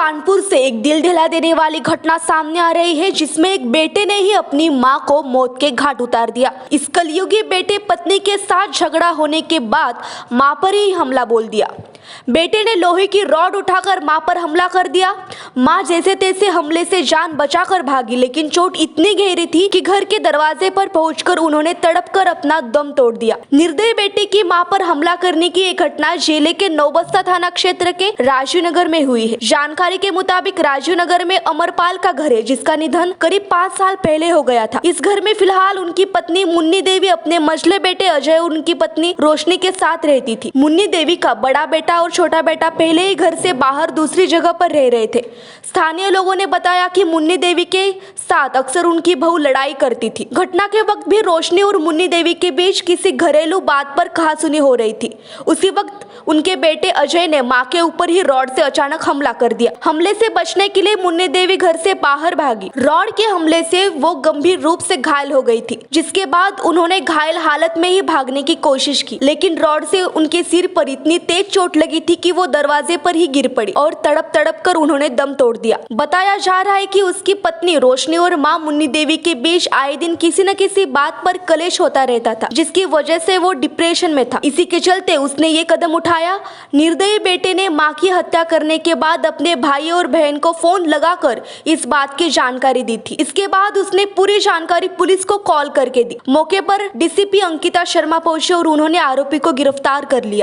कानपुर से एक दिल दहला देने वाली घटना सामने आ रही है, जिसमें एक बेटे ने ही अपनी मां को मौत के घाट उतार दिया। इस कलयुगी बेटे पत्नी के साथ झगड़ा होने के बाद मां पर ही हमला बोल दिया। बेटे ने लोहे की रॉड उठाकर मां पर हमला कर दिया। मां जैसे तैसे हमले से जान बचाकर भागी, लेकिन चोट इतनी गहरी थी कि घर के दरवाजे पर पहुंचकर उन्होंने तड़पकर अपना दम तोड़ दिया। निर्दयी बेटे की मां पर हमला करने की एक घटना जिले के नौबस्ता थाना क्षेत्र के राजीव नगर में हुई है। जानकारी के मुताबिक राजीव नगर में अमरपाल का घर है, जिसका निधन करीब 5 साल पहले हो गया था। इस घर में फिलहाल उनकी पत्नी मुन्नी देवी अपने मझले बेटे अजय और उनकी पत्नी रोशनी के साथ रहती थी। मुन्नी देवी का बड़ा बेटा और छोटा बेटा पहले ही घर से बाहर दूसरी जगह पर रह रहे थे। स्थानीय लोगों ने बताया कि मुन्नी देवी के साथ अक्सर उनकी बहू लड़ाई करती थी। घटना के वक्त भी रोशनी और मुन्नी देवी के बीच किसी घरेलू बात पर कहासुनी हो रही थी। उसी वक्त उनके बेटे अजय ने मां के ऊपर ही रॉड से अचानक हमला कर दिया। हमले से बचने के लिए मुन्नी देवी घर से बाहर भागी। रॉड के हमले से वो गंभीर रूप से घायल हो गई थी, जिसके बाद उन्होंने घायल हालत में ही भागने की कोशिश की, लेकिन रॉड से उनके सिर पर इतनी तेज चोट लगी थी कि वो दरवाजे पर ही गिर पड़ी और तड़प तड़प कर उन्होंने दम तोड़ दिया। बताया जा रहा है कि उसकी पत्नी रोशनी और मां मुन्नी देवी के बीच आए दिन किसी न किसी बात पर कलेश होता रहता था, जिसकी वजह से वो डिप्रेशन में था। इसी के चलते उसने ये कदम उठाया। निर्दयी बेटे ने मां की हत्या करने के बाद अपने भाई और बहन को फोन लगाकर इस बात की जानकारी दी थी। इसके बाद उसने पूरी जानकारी पुलिस को कॉल करके दी। मौके पर डीसीपी अंकिता शर्मा पहुंचे और उन्होंने आरोपी को गिरफ्तार कर लिया।